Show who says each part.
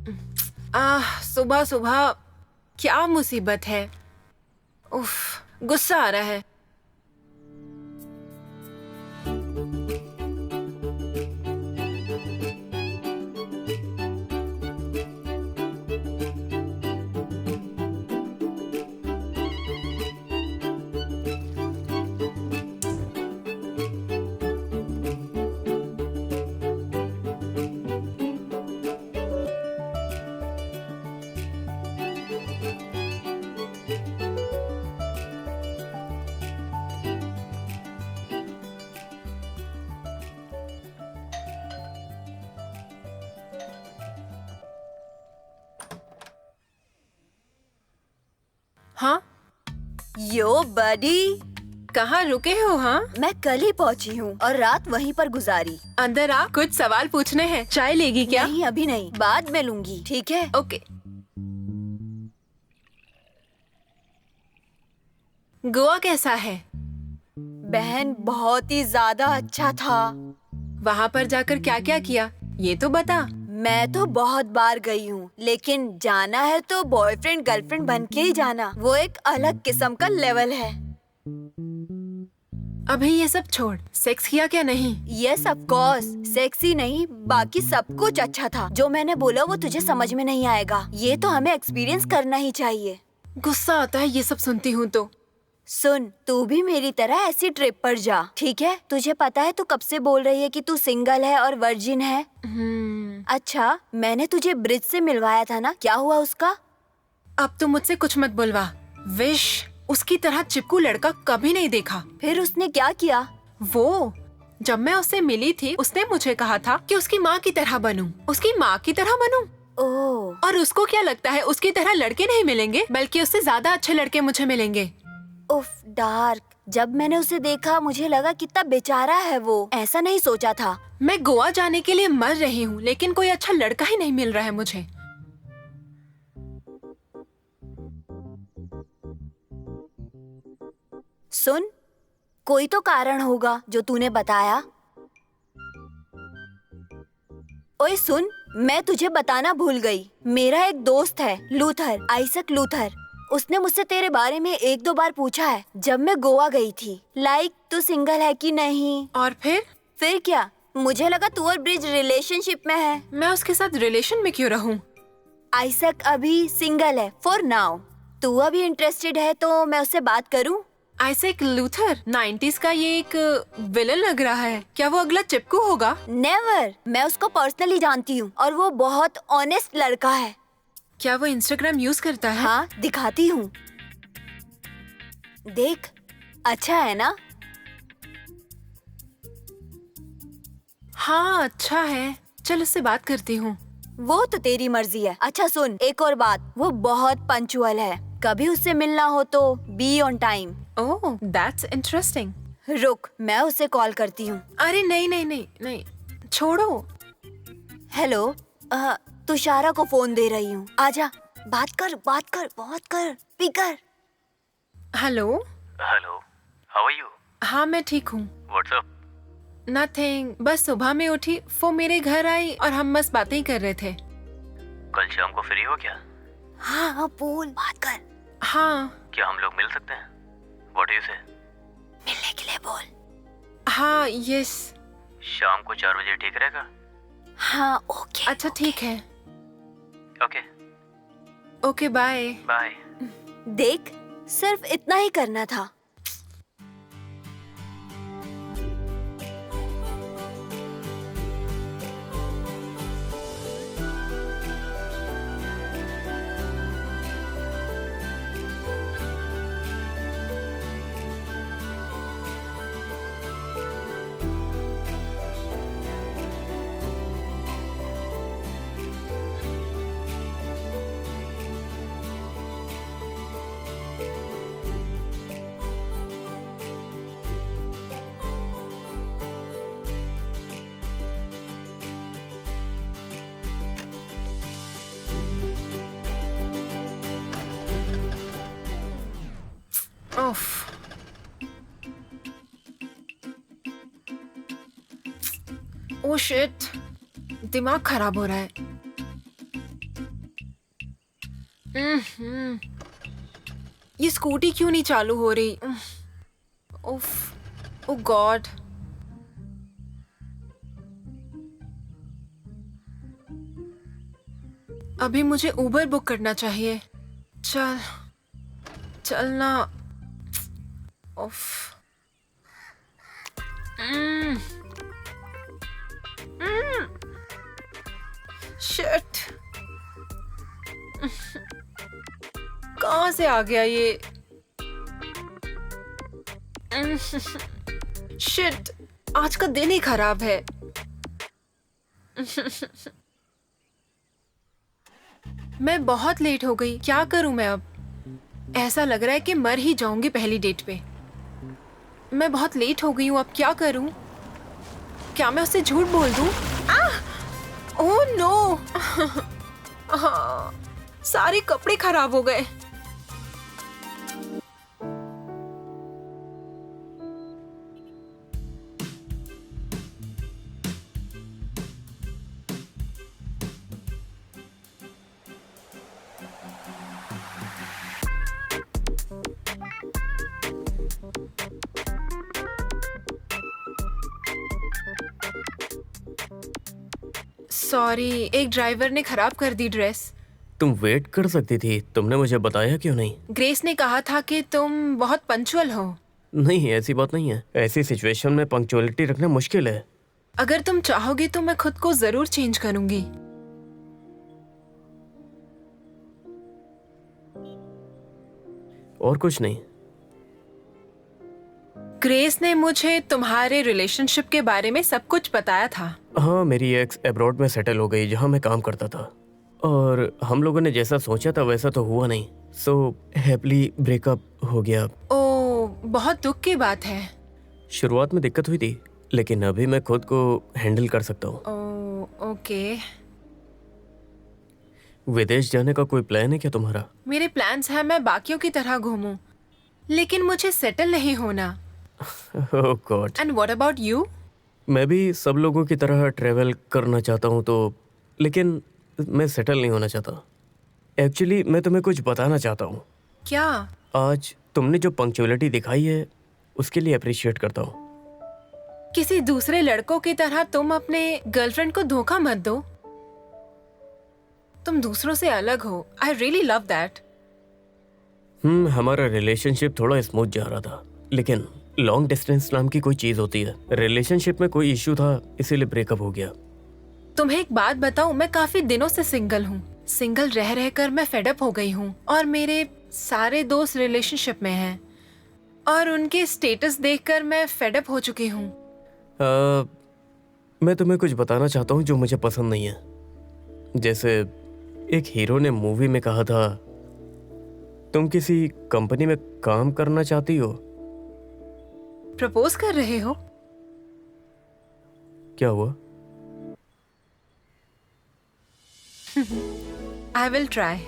Speaker 1: सुबह सुबह क्या मुसीबत है। उफ, गुस्सा आ रहा है। हाँ,
Speaker 2: यो बडी,
Speaker 1: कहाँ रुके हो? हाँ,
Speaker 2: मैं कल ही पहुंची हूँ और रात वहीं पर गुजारी।
Speaker 1: अंदर आ, कुछ सवाल पूछने हैं। चाय लेगी क्या?
Speaker 2: नहीं, अभी नहीं, बाद में लूंगी, ठीक है?
Speaker 1: ओके। गोवा कैसा है?
Speaker 2: बहन, बहुत ही ज्यादा अच्छा था।
Speaker 1: वहाँ पर जाकर क्या क्या किया, ये तो बता।
Speaker 2: मैं तो बहुत बार गई हूँ, लेकिन जाना है तो बॉयफ्रेंड गर्लफ्रेंड बन के ही जाना। वो एक अलग किस्म का लेवल है।
Speaker 1: अभी ये सब छोड़, सेक्स किया क्या? नहीं।
Speaker 2: यस ऑफ कोर्स, सेक्सी नहीं, बाकी सब कुछ अच्छा था। जो मैंने बोला वो तुझे समझ में नहीं आएगा। ये तो हमें एक्सपीरियंस करना ही चाहिए।
Speaker 1: गुस्सा आता है ये सब सुनती हूँ तो।
Speaker 2: सुन, तू भी मेरी तरह ऐसी ट्रिप पर जा, ठीक है? तुझे पता है तू कब से बोल रही है कि तू सिंगल है और वर्जिन है। अच्छा, मैंने तुझे ब्रिज से मिलवाया था ना, क्या हुआ उसका?
Speaker 1: अब तो मुझसे कुछ मत बुलवा। विश उसकी तरह चिपकू लड़का कभी नहीं देखा।
Speaker 2: फिर उसने क्या किया?
Speaker 1: वो जब मैं उससे मिली थी, उसने मुझे कहा था कि उसकी माँ की तरह बनूं। उसकी माँ की तरह बनूं?
Speaker 2: ओह,
Speaker 1: और उसको क्या लगता है उसकी तरह लड़के नहीं मिलेंगे, बल्कि उससे ज्यादा अच्छे लड़के मुझे मिलेंगे।
Speaker 2: उफ, डार्क। जब मैंने उसे देखा मुझे लगा कितना बेचारा है वो, ऐसा नहीं सोचा था।
Speaker 1: मैं गोवा जाने के लिए मर रही हूँ, लेकिन कोई अच्छा लड़का ही नहीं मिल रहा है मुझे।
Speaker 2: सुन, कोई तो कारण होगा जो तूने बताया। ओए सुन, मैं तुझे बताना भूल गई। मेरा एक दोस्त है, लूथर, आइजक लूथर। उसने मुझसे तेरे बारे में एक दो बार पूछा है जब मैं गोवा गई थी। लाइक, तू सिंगल है कि नहीं?
Speaker 1: और
Speaker 2: फिर क्या? मुझे लगा तू और ब्रिज रिलेशनशिप में है।
Speaker 1: मैं उसके साथ रिलेशन में क्यों रहूं?
Speaker 2: आइजक अभी सिंगल है फॉर नाउ। तू अभी इंटरेस्टेड है तो मैं उससे बात करूं?
Speaker 1: आइजक लूथर 90s का ये एक विलन लग रहा है। क्या वो अगला चिपकू होगा?
Speaker 2: नेवर, मैं उसको पर्सनली जानती हूँ और वो बहुत ऑनेस्ट लड़का है।
Speaker 1: क्या वो इंस्टाग्राम यूज करता है?
Speaker 2: हाँ, दिखाती हूँ। देख, अच्छा है ना?
Speaker 1: हाँ, अच्छा है। चल उससे बात करती हूँ।
Speaker 2: वो तो तेरी मर्जी है। अच्छा सुन, एक और बात, वो बहुत पंचुअल है। कभी उससे मिलना हो तो be on time.
Speaker 1: Oh, that's interesting.
Speaker 2: रुक, मैं उसे कॉल करती हूँ।
Speaker 1: अरे नहीं नहीं नहीं नहीं, छोड़ो।
Speaker 2: हेलो, तुषारा को फोन दे रही हूँ। आजा, बात कर, बात कर, बहुत कर, speaker.
Speaker 1: Hello.
Speaker 3: Hello, how are you?
Speaker 1: हाँ, मैं ठीक हूँ।
Speaker 3: What's up?
Speaker 1: नथिंग, बस सुबह में उठी, वो मेरे घर आई और हम बस बातें ही कर रहे थे।
Speaker 3: कल शाम को फ्री हो क्या?
Speaker 2: हाँ हाँ, बोल, बात कर।
Speaker 1: हाँ।
Speaker 3: क्या हम लोग मिल सकते हैं? व्हाट डू यू से?
Speaker 2: मिलने के लिए बोल।
Speaker 1: हाँ, यस।
Speaker 3: शाम को 4 बजे ठीक रहेगा?
Speaker 2: हाँ, ओके।
Speaker 1: अच्छा, ठीक है।
Speaker 3: Okay,
Speaker 1: okay, bye.
Speaker 3: बाय।
Speaker 2: देख, सिर्फ इतना ही करना था।
Speaker 1: ओफ। ओह शिट, दिमाग खराब हो रहा है। ये स्कूटी क्यों नहीं चालू हो रही? उफ, ओह गॉड। अभी मुझे उबर बुक करना चाहिए। चल चलना। उफ। शिट। कहाँ से आ गया ये? शिट, आज का दिन ही खराब है। मैं बहुत लेट हो गई। क्या करूं मैं अब? ऐसा लग रहा है कि मर ही जाऊंगी पहली डेट पे। मैं बहुत लेट हो गई हूँ, अब क्या करूं? क्या मैं उससे झूठ बोल दूं? Oh no. हाँ, सारे कपड़े खराब हो गए। सॉरी, एक ड्राइवर ने खराब कर दी ड्रेस।
Speaker 4: तुम वेट कर सकती थी, तुमने मुझे बताया क्यों नहीं?
Speaker 1: ग्रेस ने कहा था कि तुम बहुत पंक्चुअल हो।
Speaker 4: नहीं, ऐसी बात नहीं है। ऐसी सिचुएशन में पंक्चुअलिटी रखना मुश्किल है।
Speaker 1: अगर तुम चाहोगे तो मैं खुद को जरूर चेंज करूंगी।
Speaker 4: और कुछ नहीं।
Speaker 1: ग्रेस ने मुझे तुम्हारे रिलेशनशिप के बारे में सब कुछ बताया था।
Speaker 4: हाँ, मेरी एक्स अब्रॉड में सेटल हो गई, जहाँ मैं काम करता था, और हम लोगों ने जैसा सोचा था वैसा तो हुआ नहीं। सो हैप्पीली ब्रेकअप हो गया।
Speaker 1: ओ, बहुत दुख की बात है।
Speaker 4: शुरुआत में दिक्कत हुई थी, लेकिन अभी मैं खुद को हैंडल कर सकता हूँ।
Speaker 1: ओ, ओके।
Speaker 4: विदेश जाने का कोई प्लान है क्या तुम्हारा?
Speaker 1: मेरे प्लान्स हैं मैं बाकियों की तरह घूमूं, लेकिन मुझे सेटल नहीं होना।
Speaker 4: Oh God.
Speaker 1: And what about you?
Speaker 4: मैं भी सब लोगों की तरह ट्रैवल करना चाहता हूँ, तो लेकिन मैं सेटल नहीं होना चाहता। एक्चुअली मैं तुम्हें कुछ बताना चाहता हूँ।
Speaker 1: क्या?
Speaker 4: आज तुमने जो पंक्चुअलिटी दिखाई है उसके लिए अप्रिशिएट करता हूँ।
Speaker 1: किसी दूसरे लड़कों की तरह तुम अपने गर्लफ्रेंड को धोखा मत दो। तुम दूसरों से अलग हो। I really love that.
Speaker 4: हमारा रिलेशनशिप थोड़ा स्मूथ जा रहा था, लेकिन लॉन्ग डिस्टेंस नाम की कोई चीज होती है। रिलेशनशिप में कोई इश्यू था, इसीलिए ब्रेकअप हो गया।
Speaker 1: तुम्हें एक बात बताऊं, मैं काफी दिनों से सिंगल हूँ। सिंगल रह रहकर मैं फेडअप हो गई हूँ, और मेरे सारे दोस्त रिलेशनशिप में हैं, और उनके स्टेटस देखकर मैं फेडअप हो चुकी हूँ।
Speaker 4: मैं तुम्हें कुछ बताना चाहता हूँ जो मुझे पसंद नहीं है। जैसे एक हीरो ने मूवी में कहा था, तुम किसी कंपनी में काम करना चाहती हो?
Speaker 1: प्रपोज कर रहे हो?
Speaker 4: क्या हुआ?
Speaker 1: I will try.